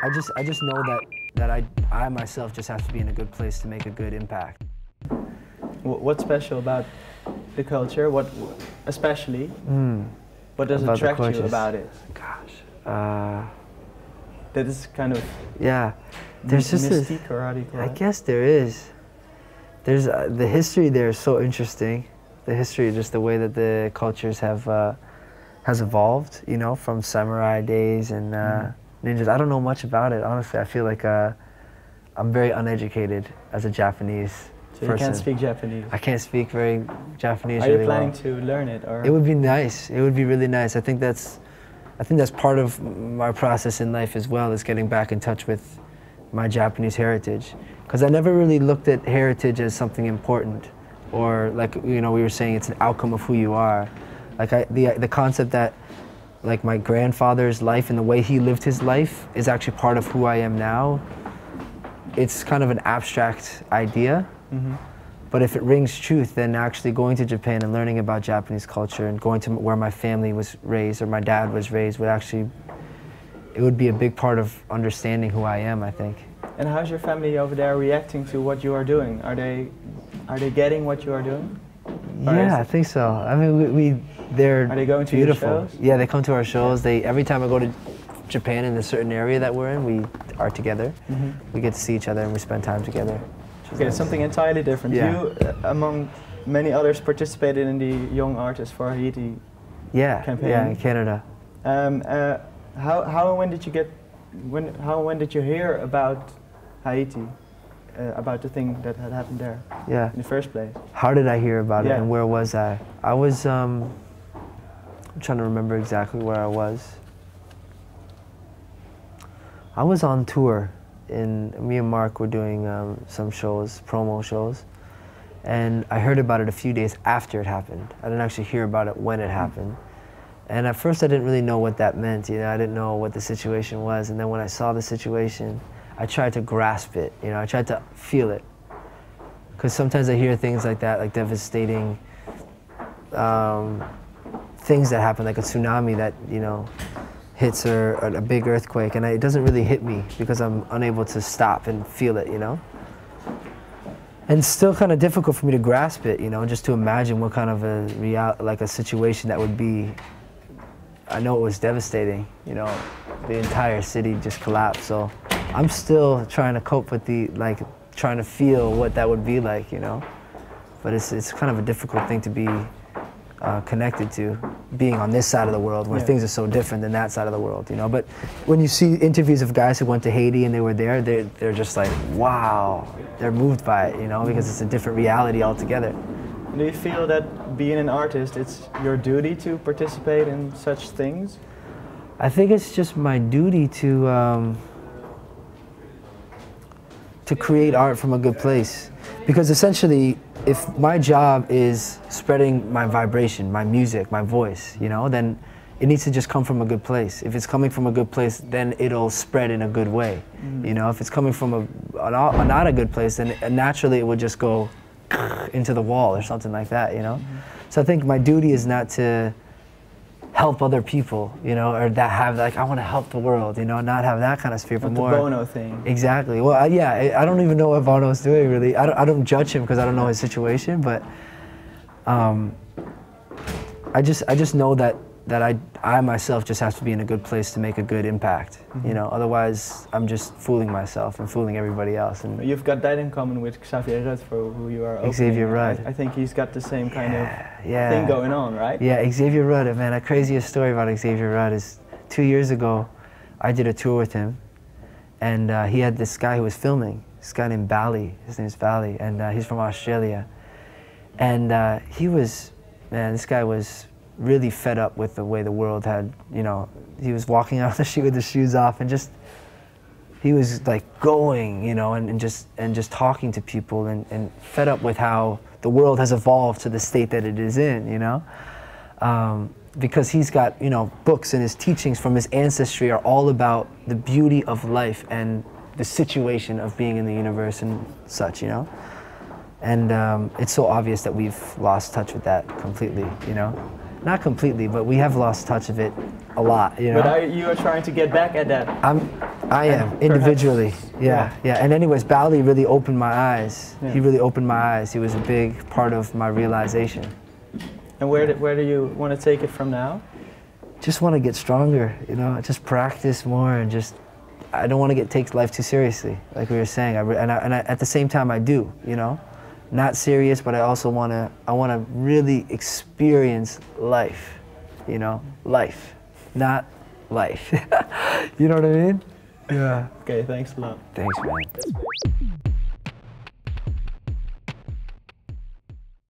I just know that I myself just have to be in a good place to make a good impact. What's special about the culture? What, especially? What does About attract you about it? Gosh. That is kind of Yeah. There's just mystique, or how do you call I it? guess there is. There's the history there is so interesting. The history, just the way that the cultures have has evolved, you know, from samurai days and ninjas. I don't know much about it, honestly. I feel like I'm very uneducated as a Japanese So person. you can't speak Japanese. I can't speak very Japanese Are you really planning well. to learn it, or? It would be nice. It would be really nice. I think that's part of my process in life as well, is getting back in touch with my Japanese heritage. Because I never really looked at heritage as something important, or like, you know, we were saying it's an outcome of who you are. Like the concept that like my grandfather's life and the way he lived his life is actually part of who I am now. It's kind of an abstract idea. But if it rings truth, then actually going to Japan and learning about Japanese culture and going to where my family was raised or my dad was raised it would be a big part of understanding who I am, I think. And how's your family over there reacting to what you are doing? Are they getting what you are doing? Yeah, I think so. I mean, they're Are they going to beautiful. your shows? Yeah, they come to our shows. Every time I go to Japan in a certain area that we're in, we are together. We get to see each other and we spend time together. Okay, it's something entirely different. Yeah. You, among many others, participated in the Young Artists for Haiti campaign. Yeah, in Canada. How and when did you when did you hear about Haiti, about the thing that had happened there? Yeah. In the first place. How did I hear about it, Yeah. and where was I? I was I'm trying to remember exactly where I was. I was on tour. Me and Mark were doing some shows, promo shows, and I heard about it a few days after it happened. I didn't actually hear about it when it happened. And at first I didn't really know what that meant, you know, I didn't know what the situation was, and then when I saw the situation, I tried to grasp it, you know, I tried to feel it. Because sometimes I hear things like that, like devastating things that happen, like a tsunami that, you know, hits or a big earthquake, and it doesn't really hit me because I'm unable to stop and feel it, you know? And it's still kind of difficult for me to grasp it, you know, just to imagine what kind of a situation that would be. I know it was devastating, you know, the entire city just collapsed, so I'm still trying to cope with trying to feel what that would be like, you know? But it's kind of a difficult thing to be connected to, being on this side of the world where things are so different than that side of the world, you know. But when you see interviews of guys who went to Haiti and they were there, they're just like, wow, they're moved by it, you know, because it's a different reality altogether. Do you feel that being an artist, it's your duty to participate in such things? I think it's just my duty to create art from a good place, because essentially, if my job is spreading my vibration, my music, my voice, you know, then it needs to just come from a good place. If it's coming from a good place, then it'll spread in a good way. You know, if it's coming from not a good place, then naturally it would just go into the wall or something like that, you know. So I think my duty is not to help other people, you know, or that have like, I want to help the world, you know, not have that kind of spirit, but more the Bono thing. Exactly. Well, I don't even know what Bono's doing really. I don't judge him because I don't know his situation, but I just know that I myself just have to be in a good place to make a good impact, you know. Otherwise, I'm just fooling myself and fooling everybody else. And you've got that in common with Xavier Rudd, for who you are. Xavier Rudd. I think he's got the same kind of thing going on, right? Yeah, Xavier Rudd. Man, the craziest story about Xavier Rudd is 2 years ago, I did a tour with him, and he had this guy who was filming. This guy named Bally. His name's Bally, and he's from Australia. And this guy was really fed up with the way the world had, you know, he was walking out of the street with his shoes off, and he was like going, you know, and just talking to people, and fed up with how the world has evolved to the state that it is in, you know, because he's got, you know, books, and his teachings from his ancestry are all about the beauty of life and the situation of being in the universe and such, you know. And it's so obvious that we've lost touch with that completely, you know. Not completely, but we have lost touch of it a lot, you know. But you are trying to get back at that. I am, individually, yeah. And anyways, Bali really opened my eyes. Yeah. He really opened my eyes. He was a big part of my realization. And where do you want to take it from now? Just want to get stronger, you know, just practice more and just, I don't want to take life too seriously, like we were saying. And at the same time I do, you know, not serious, but I also want to really experience life, you know, life, not life. You know what I mean? Yeah. Okay, thanks a lot. Thanks, man.